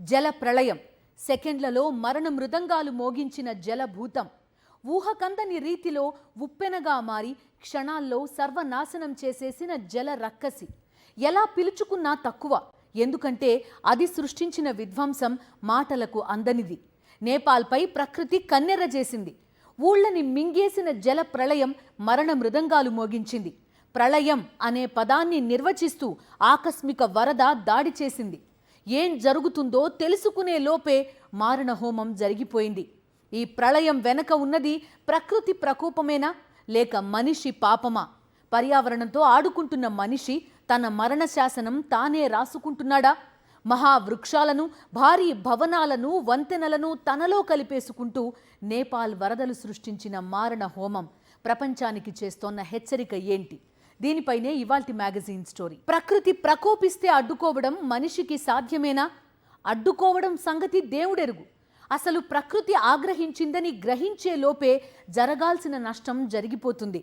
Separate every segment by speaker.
Speaker 1: జల ప్రళయం సెకండ్లలో మరణ మృదంగాలు మోగించిన జలభూతం ఊహకందని రీతిలో ఉప్పెనగా మారి క్షణాల్లో సర్వనాశనం చేసేసిన జల రక్కసి. ఎలా పిలుచుకున్నా తక్కువ, ఎందుకంటే అది సృష్టించిన విధ్వంసం మాటలకు అందనిది. నేపాల్పై ప్రకృతి కన్నెర్రజేసింది. ఊళ్ళని మింగేసిన జల ప్రళయం మరణ మృదంగాలు మోగించింది. ప్రళయం అనే పదాన్ని నిర్వచిస్తూ ఆకస్మిక వరద దాడి చేసింది. ఏం జరుగుతుందో తెలుసుకునే లోపే మారణ హోమం జరిగిపోయింది. ఈ ప్రళయం వెనక ఉన్నది ప్రకృతి ప్రకోపమేనా, లేక మనిషి పాపమా? పర్యావరణంతో ఆడుకుంటున్న మనిషి తన మరణ శాసనం తానే రాసుకుంటున్నాడా? మహావృక్షాలను, భారీ భవనాలను, వంతెనలను తనలో కలిపేసుకుంటూ నేపాల్ వరదలు సృష్టించిన మారణ హోమం ప్రపంచానికి చేస్తోన్న హెచ్చరిక ఏంటి? దీనిపైనే ఇవాల్టి మ్యాగజైన్ స్టోరీ. ప్రకృతి ప్రకోపిస్తే అడ్డుకోవడం మనిషికి సాధ్యమేనా? అడ్డుకోవడం సంగతి దేవుడెరుగు. అసలు ప్రకృతి ఆగ్రహించిందని గ్రహించే లోపే జరగాల్సిన నష్టం జరిగిపోతుంది.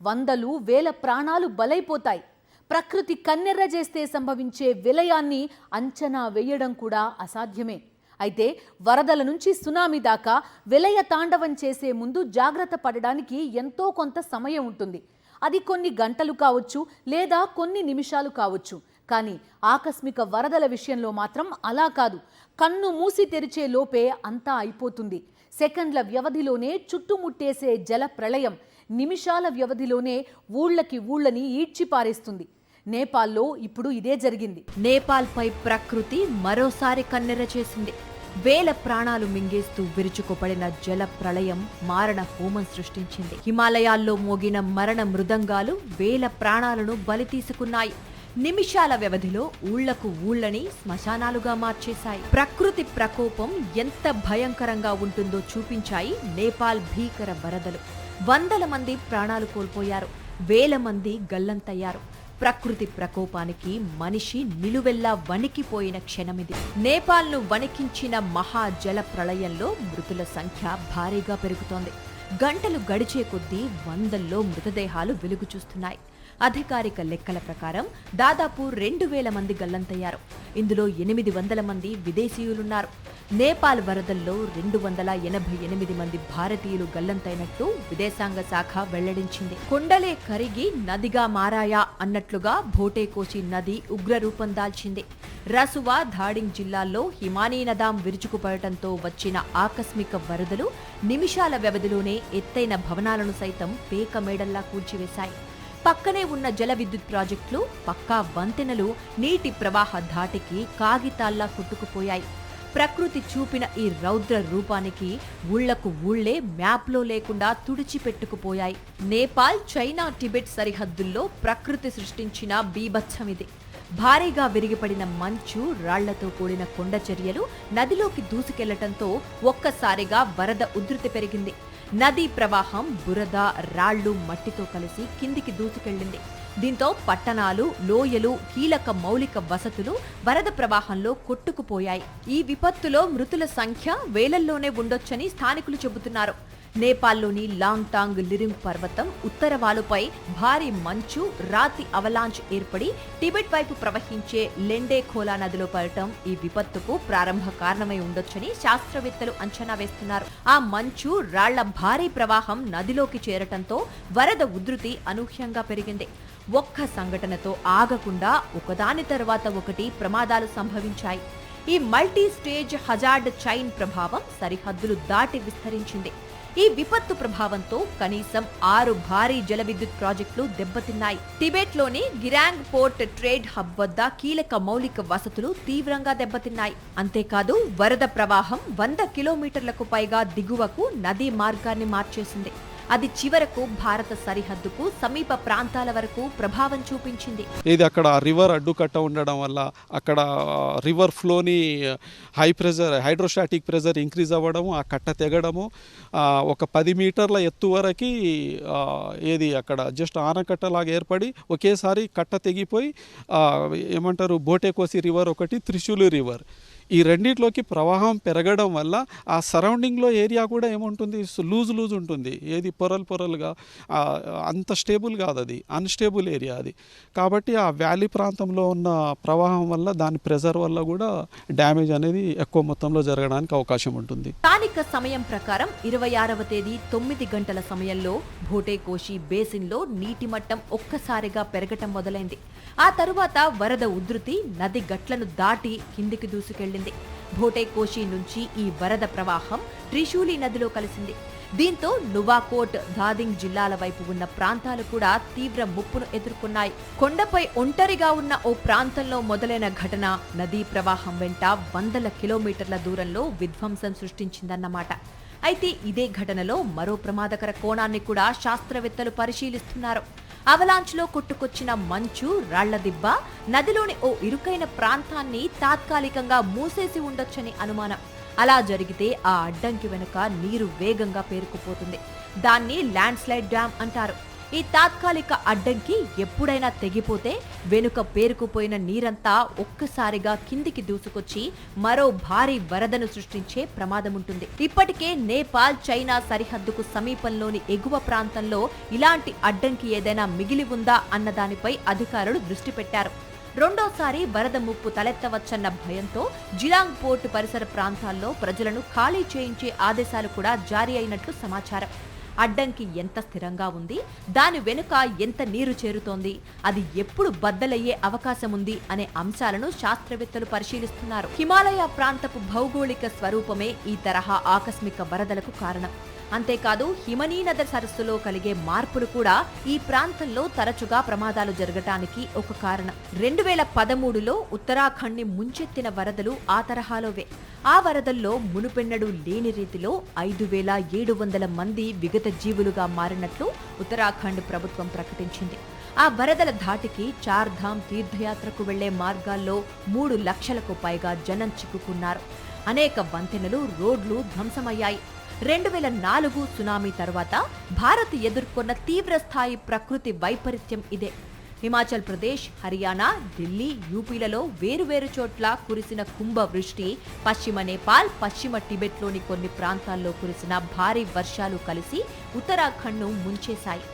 Speaker 1: వందలు వేల ప్రాణాలు బలైపోతాయి. ప్రకృతి కన్నెర్ర చేస్తే సంభవించే విలయాన్ని అంచనా వేయడం కూడా అసాధ్యమే. అయితే వరదల నుంచి సునామీ దాకా విలయ తాండవం చేసే ముందు జాగ్రత్త పడడానికి ఎంతో కొంత సమయం ఉంటుంది. అది కొన్ని గంటలు కావచ్చు, లేదా కొన్ని నిమిషాలు కావచ్చు. కానీ ఆకస్మిక వరదల విషయంలో మాత్రం అలా కాదు. కన్ను మూసి తెరిచే లోపే అంతా అయిపోతుంది. సెకండ్ల వ్యవధిలోనే చుట్టుముట్టేసే జల ప్రళయం నిమిషాల వ్యవధిలోనే ఊళ్ళని ఈడ్చిపారేస్తుంది. నేపాల్లో ఇప్పుడు ఇదే జరిగింది.
Speaker 2: నేపాల్పై ప్రకృతి మరోసారి కన్నెర్ర చేసింది. వేల ప్రాణాలు మింగేస్తూ విరుచుకుపడిన జల ప్రళయం మారణ హోమం సృష్టించింది. హిమాలయాల్లో మోగిన మరణ మృదంగాలు వేల ప్రాణాలను బలి తీసుకున్నాయి. నిమిషాల వ్యవధిలో ఊళ్ళని శ్మశానాలుగా మార్చేశాయి. ప్రకృతి ప్రకోపం ఎంత భయంకరంగా ఉంటుందో చూపించాయి నేపాల్ భీకర వరదలు. వందల మంది ప్రాణాలు కోల్పోయారు, వేల మంది గల్లంతయ్యారు. ప్రకృతి ప్రకోపానికి మనిషి నిలువెల్లా వణికిపోయిన క్షణమిది. నేపాల్ను వణికించిన మహాజల ప్రళయంలో మృతుల సంఖ్య భారీగా పెరుగుతోంది. గంటలు గడిచే కొద్దీ వందల్లో మృతదేహాలు వెలుగు చూస్తున్నాయి. అధికారిక లెక్కల ప్రకారం దాదాపు 2000 మంది గల్లంతయ్యారు. ఇందులో 800 మంది విదేశీయులున్నారు. నేపాల్ వరదల్లో 288 మంది భారతీయులు గల్లంతైనట్లు విదేశాంగ శాఖ వెల్లడించింది. కొండలే కరిగి నదిగా మారాయా అన్నట్లుగా భోటేకోచి నది ఉగ్రరూపం దాల్చింది. రసువా, ధాడింగ్ జిల్లాల్లో హిమానీ నదాం విరుచుకుపడటంతో వచ్చిన ఆకస్మిక వరదలు నిమిషాల వ్యవధిలోనే ఎత్తైన భవనాలను సైతం పేక మేడల్లా కూల్చివేశాయి. పక్కనే ఉన్న జల విద్యుత్ ప్రాజెక్టులు, పక్కా వంతెనలు నీటి ప్రవాహ ధాటికి కాగితాల్లా కొట్టుకుపోయాయి. ప్రకృతి చూపిన ఈ రౌద్ర రూపానికి ఊళ్లే మ్యాప్లో లేకుండా తుడిచిపెట్టుకుపోయాయి. నేపాల్, చైనా, టిబెట్ సరిహద్దుల్లో ప్రకృతి సృష్టించిన బీభత్సమిది. భారీగా విరిగిపడిన మంచు, రాళ్లతో కూడిన కొండ చర్యలు నదిలోకి దూసుకెళ్లటంతో ఒక్కసారిగా వరద ఉధృతి పెరిగింది. నదీ ప్రవాహం బురద, రాళ్లు, మట్టితో కలిసి కిందికి దూసుకెళ్లింది. దీంతో పట్టణాలు, లోయలు, కీలక మౌలిక వసతులు వరద ప్రవాహంలో కొట్టుకుపోయాయి. ఈ విపత్తులో మృతుల సంఖ్య వేలల్లోనే ఉండొచ్చని స్థానికులు చెబుతున్నారు. నేపాల్లోని లాంగ్ టాంగ్ లిరింగ్ పర్వతం ఉత్తర వాలుపై భారీ మంచు, రాతి అవలాంచ్ ఏర్పడి టిబెట్ వైపు ప్రవహించే లెండే ఖోలా నదిలో పడటం ఈ విపత్తుకు ప్రారంభ కారణమై ఉండొచ్చని శాస్త్రవేత్తలు అంచనా వేస్తున్నారు. ఆ మంచు, రాళ్ల భారీ ప్రవాహం నదిలోకి చేరటంతో వరద ఉధృతి అనూహ్యంగా పెరిగింది. ఒక్క సంఘటనతో ఆగకుండా ఒకదాని తర్వాత ఒకటి ప్రమాదాలు సంభవించాయి. ఈ మల్టీ స్టేజ్ హజార్డ్ చైన్ ప్రభావం సరిహద్దులు దాటి విస్తరించింది. ఈ విపత్తు ప్రభావంతో కనీసం 6 భారీ జల విద్యుత్ ప్రాజెక్టులు దెబ్బతిన్నాయి. టిబెట్లోని గిరాంగ్ పోర్ట్ ట్రేడ్ హబ్ వద్ద కీలక మౌలిక వసతులు తీవ్రంగా దెబ్బతిన్నాయి. అంతేకాదు వరద ప్రవాహం 100 కిలోమీటర్లకు పైగా దిగువకు నదీ మార్గాన్ని మార్చేసింది. అది చివరకు భారత సరిహద్దుకు సమీప ప్రాంతాల వరకు ప్రభావం చూపించింది.
Speaker 3: ఇది అక్కడ రివర్ అడ్డుకట్ట ఉండడం వల్ల అక్కడ రివర్ ఫ్లోని high pressure, hydrostatic pressure increase అవ్వడము, ఆ కట్ట తెగడము, ఒక 10 మీటర్ల ఎత్తు వరకు ఏది అక్కడ జస్ట్ ఆనకట్టలాగా ఏర్పడి ఒకేసారి కట్ట తెగిపోయి ఏమంటారు భోటేకోసి రివర్ ఒకటి, త్రిశూలి రివర్, ఈ రెండిట్లోకి ప్రవాహం పెరగడం వల్ల ఆ సరౌండింగ్లో ఏరియా కూడా ఏముంటుంది, లూజ్ ఉంటుంది, ఏది పొరలుగా అంత స్టేబుల్ కాదు, అది అన్స్టేబుల్ ఏరియా అది. కాబట్టి ఆ వ్యాలీ ప్రాంతంలో ఉన్న ప్రవాహం వల్ల దాని ప్రెజర్ వల్ల కూడా డ్యామేజ్ అనేది ఎక్కువ మొత్తంలో జరగడానికి అవకాశం ఉంటుంది.
Speaker 2: స్థానిక సమయం ప్రకారం 26వ తేదీ 9 గంటల సమయంలో భోటేకోషి బేసిన్లో నీటి మట్టం ఒక్కసారిగా పెరగటం మొదలైంది. ఆ తరువాత వరద ఉధృతి నది గట్లను దాటి కిందికి దూసుకెళ్లింది. భోటేకోషి నుంచి ఈ వరద ప్రవాహం త్రిశూలి నదిలో కలిసింది. దీంతో నువాకోట్, ధాదింగ్ జిల్లాల వైపు ఉన్న ప్రాంతాలు కూడా తీవ్ర ముప్పును ఎదుర్కొన్నాయి. కొండపై ఒంటరిగా ఉన్న ఓ ప్రాంతంలో మొదలైన ఘటన నదీ ప్రవాహం వెంట వందల కిలోమీటర్ల దూరంలో విధ్వంసం సృష్టించిందన్నమాట. అయితే ఇదే ఘటనలో మరో ప్రమాదకర కోణాన్ని కూడా శాస్త్రవేత్తలు పరిశీలిస్తున్నారు. అవలాంచ్లో కొట్టుకొచ్చిన మంచు, రాళ్ల దిబ్బ నదిలోని ఓ ఇరుకైన ప్రాంతాన్ని తాత్కాలికంగా మూసేసి ఉండొచ్చని అనుమానం. అలా జరిగితే ఆ అడ్డంకి వెనుక నీరు వేగంగా పేరుకుపోతుంది. దాన్ని ల్యాండ్ స్లైడ్ డ్యామ్ అంటారు. ఈ తాత్కాలిక అడ్డంకి ఎప్పుడైనా తెగిపోతే వెనుక పేరుకుపోయిన నీరంతా ఒక్కసారిగా కిందికి దూసుకొచ్చి మరో భారీ వరదను సృష్టించే ప్రమాదముంటుంది. ఇప్పటికే నేపాల్, చైనా సరిహద్దుకు సమీపంలోని ఎగువ ప్రాంతంలో ఇలాంటి అడ్డంకి ఏదైనా మిగిలి ఉందా అన్న దానిపై అధికారులు దృష్టి పెట్టారు. రెండోసారి వరద ముప్పు తలెత్తవచ్చన్న భయంతో జిలాంగ్ పోర్టు పరిసర ప్రాంతాల్లో ప్రజలను ఖాళీ చేయించే ఆదేశాలు కూడా జారీ అయినట్లు సమాచారం. అడ్డంకి ఎంత స్థిరంగా ఉంది, దాని వెనుక ఎంత నీరు చేరుతోంది, అది ఎప్పుడు బద్దలయ్యే అవకాశం ఉంది అనే అంశాలను శాస్త్రవేత్తలు పరిశీలిస్తున్నారు. హిమాలయ ప్రాంతపు భౌగోళిక స్వరూపమే ఈ తరహా ఆకస్మిక వరదలకు కారణం. అంతేకాదు హిమనీనద సరస్సులో కలిగే మార్పులు కూడా ఈ ప్రాంతంలో తరచుగా ప్రమాదాలు జరగటానికి ఒక కారణం. 2013లో ఉత్తరాఖండ్ ని ముంచెత్తిన వరదలు ఆ తరహాలోవే. ఆ వరదల్లో మునుపెన్నడూ లేని రీతిలో 5700 మంది విగత జీవులుగా మారినట్లు ఉత్తరాఖండ్ ప్రభుత్వం ప్రకటించింది. ఆ వరదల ధాటికి చార్ధామ్ తీర్థయాత్రకు వెళ్లే మార్గాల్లో 3 లక్షలకు పైగా జనం చిక్కుకున్నారు. అనేక వంతెనలు, రోడ్లు ధ్వంసమయ్యాయి. 2004 సునామీ తర్వాత భారత్ ఎదుర్కొన్న తీవ్రస్థాయి ప్రకృతి వైపరీత్యం ఇదే. హిమాచల్ ప్రదేశ్, హర్యానా, ఢిల్లీ, యూపీలలో వేరువేరు చోట్ల కురిసిన కుంభవృష్టి, పశ్చిమ నేపాల్, పశ్చిమ టిబెట్లోని కొన్ని ప్రాంతాల్లో కురిసిన భారీ వర్షాలు కలిసి ఉత్తరాఖండ్ను ముంచేశాయి.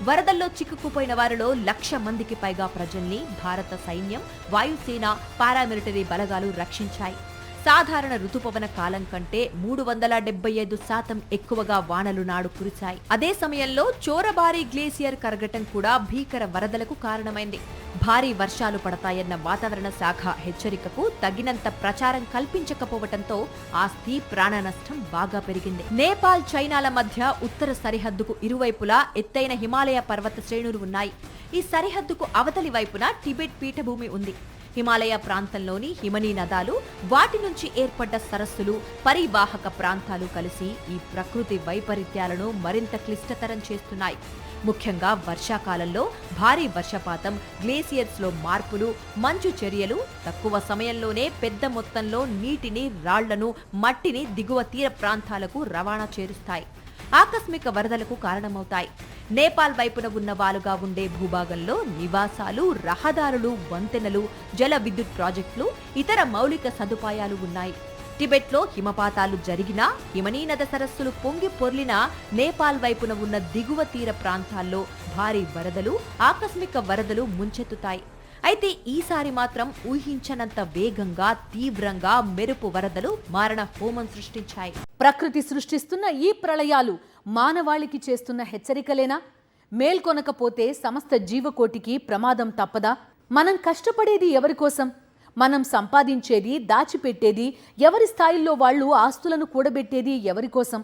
Speaker 2: వరదల్లో చిక్కుకుపోయిన వారిలో 1,00,000 మందికి పైగా ప్రజల్ని భారత సైన్యం, వాయుసేన, పారామిలిటరీ బలగాలు రక్షించాయి. సాధారణ ఋతుపవన కాలం కంటే 375% ఎక్కువగా వానలు నాడు కురిశాయి. అదే సమయంలో చోరబారి గ్లేసియర్ కరగటం కూడా భీకర వరదలకు కారణమైంది. భారీ వర్షాలు పడతాయన్న వాతావరణ శాఖ హెచ్చరికకు తగినంత ప్రచారం కల్పించకపోవడంతో ఆస్తి, ప్రాణ నష్టం బాగా పెరిగింది. నేపాల్, చైనాల మధ్య ఉత్తర సరిహద్దుకు ఇరువైపులా ఎత్తైన హిమాలయ పర్వత శ్రేణులు ఉన్నాయి. ఈ సరిహద్దుకు అవతలి వైపున టిబెట్ పీఠభూమి ఉంది. హిమాలయ ప్రాంతంలోని హిమనీ నదాలు, వాటి నుంచి ఏర్పడ్డ సరస్సులు, పరివాహక ప్రాంతాలు కలిసి ఈ ప్రకృతి వైపరీత్యాలను మరింత క్లిష్టతరం చేస్తున్నాయి. ముఖ్యంగా వర్షాకాలంలో భారీ వర్షపాతం, గ్లేసియర్స్లో మార్పులు, మంచు చర్యలు తక్కువ సమయంలోనే పెద్ద మొత్తంలో నీటిని, రాళ్లను, మట్టిని దిగువ తీర ప్రాంతాలకు రవాణా చేరుస్తాయి. ఆకస్మిక వరదలకు కారణమవుతాయి. నేపాల్ వైపున ఉన్న వాలుగా ఉండే భూభాగంలో నివాసాలు, రహదారులు, వంతెనలు, జల విద్యుత్ ప్రాజెక్టులు, ఇతర మౌలిక సదుపాయాలు ఉన్నాయి. టిబెట్లో హిమపాతాలు జరిగినా, హిమనీనద సరస్సులు పొంగి పొర్లినా నేపాల్ వైపున ఉన్న దిగువ తీర ప్రాంతాల్లో భారీ వరదలు, ఆకస్మిక వరదలు ముంచెత్తుతాయి. అయితే ఈసారి మాత్రం ఊహించనంత వేగంగా, తీవ్రంగా మెరుపు వరదలు మారణ హోమం సృష్టించాయి.
Speaker 1: ప్రకృతి సృష్టిస్తున్న ఈ ప్రళయాలు మానవాళికి చేస్తున్న హెచ్చరికలేనా? మేల్కొనకపోతే సమస్త జీవకోటికి ప్రమాదం తప్పదా? మనం కష్టపడేది ఎవరి కోసం? మనం సంపాదించేది, దాచిపెట్టేది, ఎవరి స్థాయిల్లో వాళ్ళు ఆస్తులను కూడబెట్టేది ఎవరి కోసం?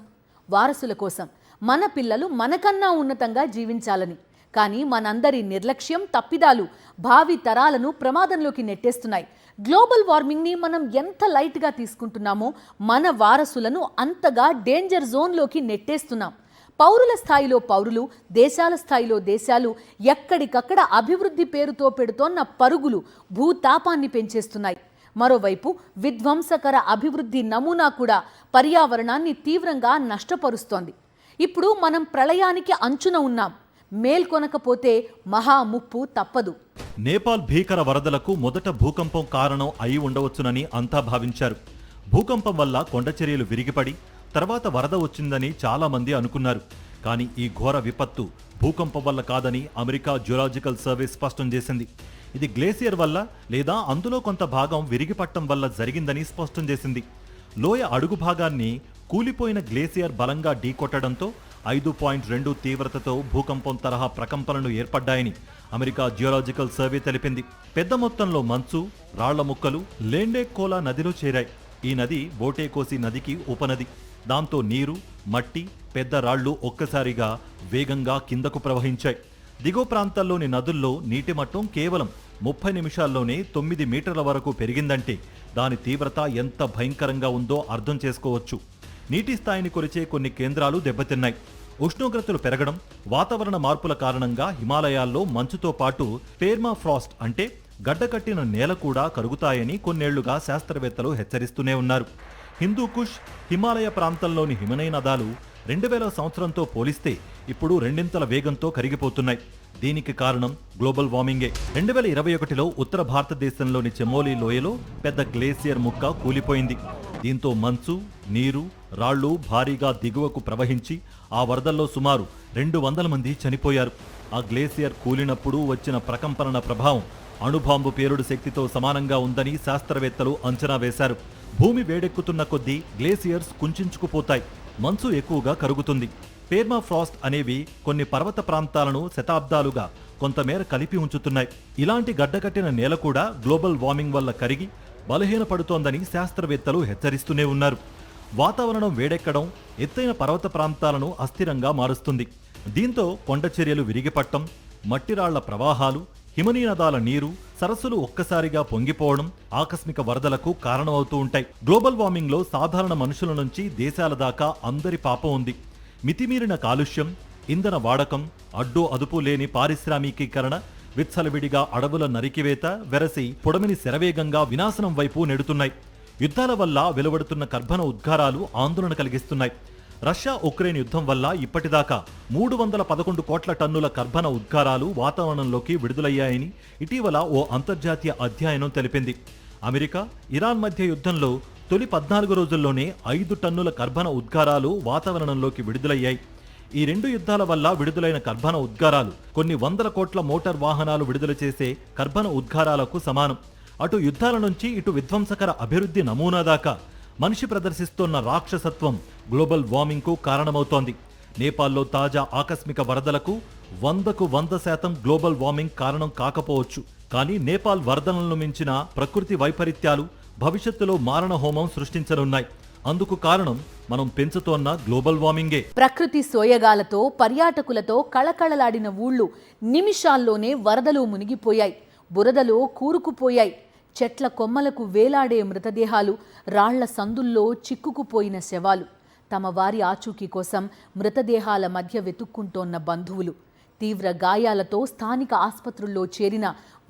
Speaker 1: వారసుల కోసం. మన పిల్లలు మనకన్నా ఉన్నతంగా జీవించాలని. కానీ మనందరి నిర్లక్ష్యం, తప్పిదాలు భావి తరాలను ప్రమాదంలోకి నెట్టేస్తున్నాయి. గ్లోబల్ వార్మింగ్ని మనం ఎంత లైట్గా తీసుకుంటున్నామో మన వారసులను అంతగా డేంజర్ జోన్లోకి నెట్టేస్తున్నాం. పౌరుల స్థాయిలో పౌరులు, దేశాల స్థాయిలో దేశాలు ఎక్కడికక్కడ అభివృద్ధి పేరుతో పెడుతోన్న పరుగులు భూతాపాన్ని పెంచేస్తున్నాయి. మరోవైపు విధ్వంసకర అభివృద్ధి నమూనా కూడా పర్యావరణాన్ని తీవ్రంగా నష్టపరుస్తోంది. ఇప్పుడు మనం ప్రళయానికి అంచున ఉన్నాం. మేల్కొనకపోతే మహా ముప్పు తప్పదు.
Speaker 4: నేపాల్ భీకర వరదలకు మొదట భూకంపం కారణం అయి ఉండవచ్చునని అంతా భావించారు. భూకంపం వల్ల కొండచర్యలు విరిగిపడి తర్వాత వరద వచ్చిందని చాలా మంది అనుకున్నారు. కానీ ఈ ఘోర విపత్తు భూకంపం వల్ల కాదని అమెరికా జియోలాజికల్ సర్వే స్పష్టం చేసింది. ఇది గ్లేసియర్ వల్ల లేదా అందులో కొంత భాగం విరిగిపట్టం వల్ల జరిగిందని స్పష్టం చేసింది. లోయ అడుగు భాగాన్ని కూలిపోయిన గ్లేసియర్ బలంగా ఢీకొట్టడంతో 5.2 తీవ్రతతో భూకంపం తరహా ప్రకంపనలు ఏర్పడ్డాయని అమెరికా జియోలాజికల్ సర్వే తెలిపింది. పెద్ద మొత్తంలో మంచు, రాళ్ల ముక్కలు లేండేకోలా నదిలో చేరాయి. ఈ నది బోటేకోసి నదికి ఉపనది. దాంతో నీరు, మట్టి, పెద్ద రాళ్లు ఒక్కసారిగా వేగంగా కిందకు ప్రవహించాయి. దిగువ ప్రాంతాల్లోని నదుల్లో నీటి మట్టం కేవలం 30 నిమిషాల్లోనే 9 మీటర్ల వరకు పెరిగిందంటే దాని తీవ్రత ఎంత భయంకరంగా ఉందో అర్థం చేసుకోవచ్చు. నీటి స్థాయిని కొలిచే కొన్ని కేంద్రాలు దెబ్బతిన్నాయి. ఉష్ణోగ్రతలు పెరగడం, వాతావరణ మార్పుల కారణంగా హిమాలయాల్లో మంచుతో పాటు పెర్మాఫ్రాస్ట్ అంటే గడ్డకట్టిన నేల కూడా కరుగుతాయని కొన్నేళ్లుగా శాస్త్రవేత్తలు హెచ్చరిస్తూనే ఉన్నారు. హిందూకుష్, హిమాలయ ప్రాంతంలోని హిమనీనదాలు 2000 సంవత్సరంతో పోలిస్తే ఇప్పుడు రెండింతల వేగంతో కరిగిపోతున్నాయి. దీనికి కారణం గ్లోబల్ వార్మింగే. 2021లో ఉత్తర భారతదేశంలోని చమోలి లోయలో పెద్ద గ్లేసియర్ ముక్క కూలిపోయింది. దీంతో మంచు, నీరు, రాళ్లు భారీగా దిగువకు ప్రవహించి ఆ వరదల్లో సుమారు 200 మంది చనిపోయారు. ఆ గ్లేసియర్ కూలినప్పుడు వచ్చిన ప్రకంపనల ప్రభావం అణుబాంబు పేలుడు శక్తితో సమానంగా ఉందని శాస్త్రవేత్తలు అంచనా వేశారు. భూమి వేడెక్కుతున్న కొద్దీ గ్లేసియర్స్ కుంచుకుపోతాయి, మంచు ఎక్కువగా కరుగుతుంది. పెర్మాఫ్రాస్ట్ అనేవి కొన్ని పర్వత ప్రాంతాలను శతాబ్దాలుగా కొంతమేర కలిపి ఉంచుతున్నాయి. ఇలాంటి గడ్డకట్టిన నేల కూడా గ్లోబల్ వార్మింగ్ వల్ల కరిగి బలహీనపడుతోందని శాస్త్రవేత్తలు హెచ్చరిస్తూనే ఉన్నారు. వాతావరణం వేడెక్కడం ఎత్తైన పర్వత ప్రాంతాలను అస్థిరంగా మారుస్తుంది. దీంతో కొండచర్యలు విరిగిపట్టం, మట్టిరాళ్ల ప్రవాహాలు, హిమనీనదాల నీరు, సరస్సులు ఒక్కసారిగా పొంగిపోవడం ఆకస్మిక వరదలకు కారణమవుతూ ఉంటాయి. గ్లోబల్ వార్మింగ్ లో సాధారణ మనుషుల నుంచి దేశాల దాకా అందరి పాపం ఉంది. మితిమీరిన కాలుష్యం, ఇంధన వాడకం, అడ్డు అదుపు లేని పారిశ్రామికీకరణ, విచ్చలవిడిగా అడవుల నరికివేత వెరసి పొడమిని శరవేగంగా వినాశనం వైపు నెడుతున్నాయి. యుద్ధాల వల్ల వెలువడుతున్న కర్బన ఉద్గారాలు ఆందోళన కలిగిస్తున్నాయి. రష్యా ఉక్రెయిన్ యుద్ధం వల్ల ఇప్పటిదాకా 311 కోట్ల టన్నుల కర్బన ఉద్గారాలు వాతావరణంలోకి విడుదలయ్యాయని ఇటీవల ఓ అంతర్జాతీయ అధ్యయనం తెలిపింది. అమెరికా, ఇరాన్ మధ్య యుద్ధంలో తొలి 14 రోజుల్లోనే 5 టన్నుల కర్బన ఉద్గారాలు వాతావరణంలోకి విడుదలయ్యాయి. ఈ 2 యుద్ధాల వల్ల విడుదలైన కర్బన ఉద్గారాలు కొన్ని 100 కోట్ల మోటార్ వాహనాలు విడుదల చేసే కర్బన ఉద్గారాలకు సమానం. అటు యుద్ధాల నుంచి ఇటు విధ్వంసకర అభివృద్ధి నమూనా దాకా మనిషి ప్రదర్శిస్తోన్న రాక్షసత్వం గ్లోబల్ వార్మింగ్ కు కారణమవుతోంది. నేపాల్లో తాజా ఆకస్మిక వరదలకు 100కు 100% గ్లోబల్ వార్మింగ్ కారణం కాకపోవచ్చు. కానీ నేపాల్ వరదలను మించిన ప్రకృతి వైపరీత్యాలు భవిష్యత్తులో మారణ హోమం సృష్టించనున్నాయి. అందుకు కారణం మనం పెంచుతోన్న గ్లోబల్ వార్మింగే.
Speaker 1: ప్రకృతి సోయగాలతో పర్యాటకులతో కళకళలాడిన ఊళ్ళు నిమిషాల్లోనే వరదలో మునిగిపోయాయి, బురదలో కూరుకుపోయాయి. చెట్ల కొమ్మలకు వేలాడే మృతదేహాలు, రాళ్ల సందుల్లో చిక్కుకుపోయిన శవాలు, తమ వారి ఆచూకీ కోసం మృతదేహాల మధ్య వెతుక్కుంటోన్న బంధువులు, తీవ్ర గాయాలతో స్థానిక ఆస్పత్రుల్లో చేరిన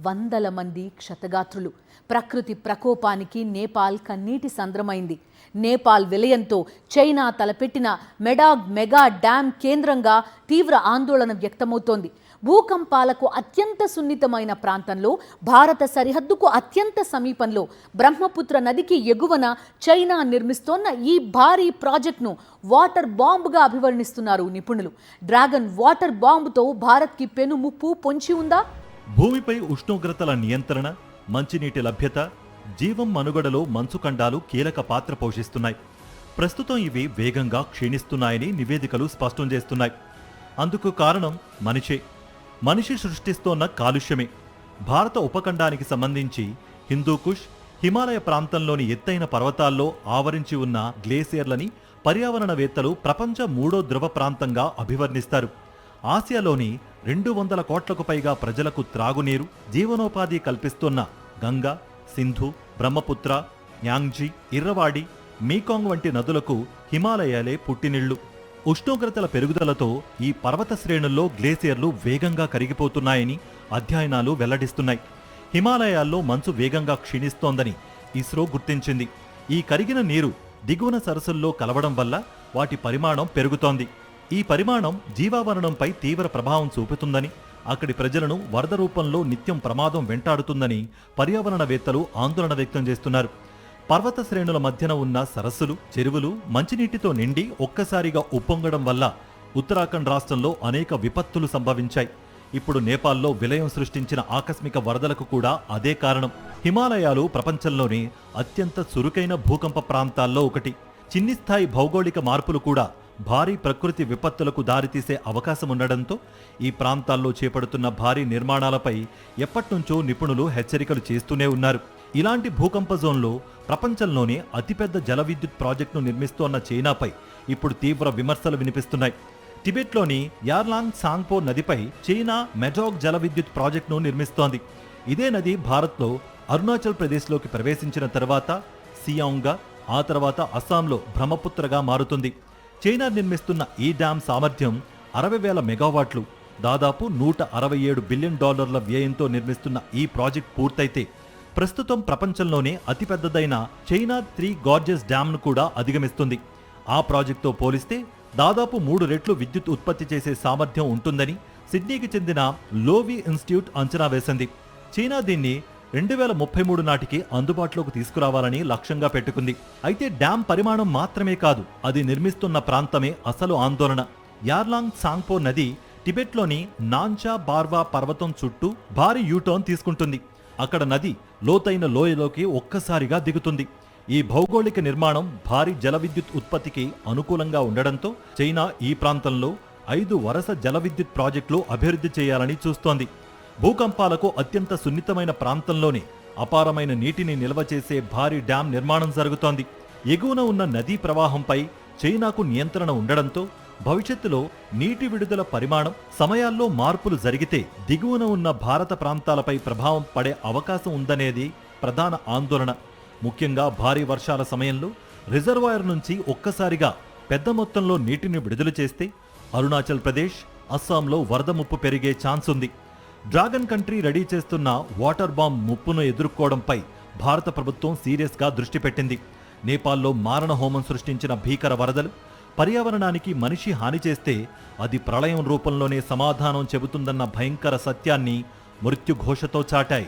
Speaker 1: 100ల మంది క్షతగాత్రులు. ప్రకృతి ప్రకోపానికి నేపాల్ కన్నీటి సంద్రమైంది. నేపాల్ విలయంతో చైనా తలపెట్టిన మెడాగ్ మెగా డ్యాం కేంద్రంగా తీవ్ర ఆందోళన వ్యక్తమవుతోంది. భూకంపాలకు అత్యంత సున్నితమైన ప్రాంతంలో, భారత సరిహద్దుకు అత్యంత సమీపంలో బ్రహ్మపుత్ర నదికి ఎగువన చైనా నిర్మిస్తోన్న ఈ భారీ ప్రాజెక్టును వాటర్ బాంబుగా అభివర్ణిస్తున్నారు నిపుణులు. డ్రాగన్ వాటర్ బాంబుతో భారత్కి పెను ముప్పు పొంచి ఉందా?
Speaker 4: భూమిపై ఉష్ణోగ్రతల నియంత్రణ, మంచినీటి లభ్యత, జీవం మనుగడలో మంచుఖండాలు కీలక పాత్ర పోషిస్తున్నాయి. ప్రస్తుతం ఇవి వేగంగా క్షీణిస్తున్నాయని నివేదికలు స్పష్టం చేస్తున్నాయి. అందుకు కారణం మనిషి సృష్టిస్తోన్న కాలుష్యమే. భారత ఉపఖండానికి సంబంధించి హిందూకుష్, హిమాలయ ప్రాంతంలోని ఎత్తైన పర్వతాల్లో ఆవరించి ఉన్న గ్లేసియర్లని పర్యావరణవేత్తలు ప్రపంచ 3వ ధ్రువ ప్రాంతంగా అభివర్ణిస్తారు. ఆసియాలోని 200 కోట్లకు పైగా ప్రజలకు త్రాగునీరు, జీవనోపాధి కల్పిస్తున్న గంగా, సింధు, బ్రహ్మపుత్ర, యాంగ్జీ, ఇర్రవాడి, మీకాంగ్ వంటి నదులకు హిమాలయాలే పుట్టినిళ్లు. ఉష్ణోగ్రతల పెరుగుదలతో ఈ పర్వత శ్రేణుల్లో గ్లేసియర్లు వేగంగా కరిగిపోతున్నాయని అధ్యయనాలు వెల్లడిస్తున్నాయి. హిమాలయాల్లో మంచు వేగంగా క్షీణిస్తోందని ఇస్రో గుర్తించింది. ఈ కరిగిన నీరు దిగువన సరస్సుల్లో కలవడం వల్ల వాటి పరిమాణం పెరుగుతోంది. ఈ పరిమాణం జీవావరణంపై తీవ్ర ప్రభావం చూపుతుందని అక్కడి ప్రజలను వరద రూపంలో నిత్యం ప్రమాదం వెంటాడుతుందని పర్యావరణవేత్తలు ఆందోళన వ్యక్తం చేస్తున్నారు. పర్వత శ్రేణుల మధ్యన ఉన్న సరస్సులు, చెరువులు మంచినీటితో నిండి ఒక్కసారిగా ఉప్పొంగడం వల్ల ఉత్తరాఖండ్ రాష్ట్రంలో అనేక విపత్తులు సంభవించాయి. ఇప్పుడు నేపాల్లో విలయం సృష్టించిన ఆకస్మిక వరదలకు కూడా అదే కారణం. హిమాలయాలు ప్రపంచంలోనే అత్యంత చురుకైన భూకంప ప్రాంతాల్లో ఒకటి. చిన్ని స్థాయి భౌగోళిక మార్పులు కూడా భారీ ప్రకృతి విపత్తులకు దారితీసే అవకాశం ఉండడంతో ఈ ప్రాంతాల్లో చేపడుతున్న భారీ నిర్మాణాలపై ఎప్పటినుంచో నిపుణులు హెచ్చరికలు చేస్తూనే ఉన్నారు. ఇలాంటి భూకంప జోన్లో ప్రపంచంలోనే అతిపెద్ద జల విద్యుత్ ప్రాజెక్టును నిర్మిస్తోన్న చైనాపై ఇప్పుడు తీవ్ర విమర్శలు వినిపిస్తున్నాయి. టిబెట్లోని యార్లాంగ్ సాంగ్పో నదిపై చైనా మెజాగ్ జల విద్యుత్ ప్రాజెక్టును నిర్మిస్తోంది. ఇదే నది భారత్లో అరుణాచల్ ప్రదేశ్లోకి ప్రవేశించిన తర్వాత సియాంగ్గా, ఆ తర్వాత అస్సాంలో బ్రహ్మపుత్రగా మారుతుంది. చైనా నిర్మిస్తున్న ఈ డ్యాం సామర్థ్యం 60,000 మెగావాట్లు. దాదాపు $167 బిలియన్ వ్యయంతో నిర్మిస్తున్న ఈ ప్రాజెక్ట్ పూర్తయితే ప్రస్తుతం ప్రపంచంలోనే అతిపెద్దదైన చైనా 3 గార్జెస్ డ్యాంను కూడా అధిగమిస్తుంది. ఆ ప్రాజెక్టుతో పోలిస్తే దాదాపు 3 రెట్లు విద్యుత్ ఉత్పత్తి చేసే సామర్థ్యం ఉంటుందని సిడ్నీకి చెందిన లోవి ఇన్స్టిట్యూట్ అంచనా వేసింది. చైనా దీన్ని 2033 నాటికి అందుబాటులోకి తీసుకురావాలని లక్ష్యంగా పెట్టుకుంది. అయితే డ్యాం పరిమాణం మాత్రమే కాదు, అది నిర్మిస్తున్న ప్రాంతమే అసలు ఆందోళన. యార్లాంగ్ సాంగ్పో నది టిబెట్లోని నాన్చా బార్వా పర్వతం చుట్టూ భారీ యూటర్న్ తీసుకుంటుంది. అక్కడ నది లోతైన లోయలోకి ఒక్కసారిగా దిగుతుంది. ఈ భౌగోళిక నిర్మాణం భారీ జల విద్యుత్ ఉత్పత్తికి అనుకూలంగా ఉండడంతో చైనా ఈ ప్రాంతంలో 5 వరుస జల విద్యుత్ ప్రాజెక్టులు అభివృద్ధి చేయాలని చూస్తోంది. భూకంపాలకు అత్యంత సున్నితమైన ప్రాంతంలోనే అపారమైన నీటిని నిల్వ చేసే భారీ డ్యాం నిర్మాణం జరుగుతోంది. ఎగువన ఉన్న నదీ ప్రవాహంపై చైనాకు నియంత్రణ ఉండడంతో భవిష్యత్తులో నీటి విడుదల పరిమాణం, సమయాల్లో మార్పులు జరిగితే దిగువన ఉన్న భారత ప్రాంతాలపై ప్రభావం పడే అవకాశం ఉందనేది ప్రధాన ఆందోళన. ముఖ్యంగా భారీ వర్షాల సమయంలో రిజర్వాయర్ నుంచి ఒక్కసారిగా పెద్ద మొత్తంలో నీటిని విడుదల చేస్తే అరుణాచల్ ప్రదేశ్, అస్సాంలో వరద ముప్పు పెరిగే ఛాన్స్ ఉంది. డ్రాగన్ కంట్రీ రెడీ చేస్తున్న వాటర్ బాంబ్ ముప్పును ఎదుర్కోవడంపై భారత ప్రభుత్వం సీరియస్గా దృష్టి పెట్టింది. నేపాల్లో మారణ హోమం సృష్టించిన భీకర వరదలు పర్యావరణానికి మనిషి హాని చేస్తే అది ప్రళయం రూపంలోనే సమాధానం చెబుతుందన్న భయంకర సత్యాన్ని మృత్యుఘోషతో చాటాయి.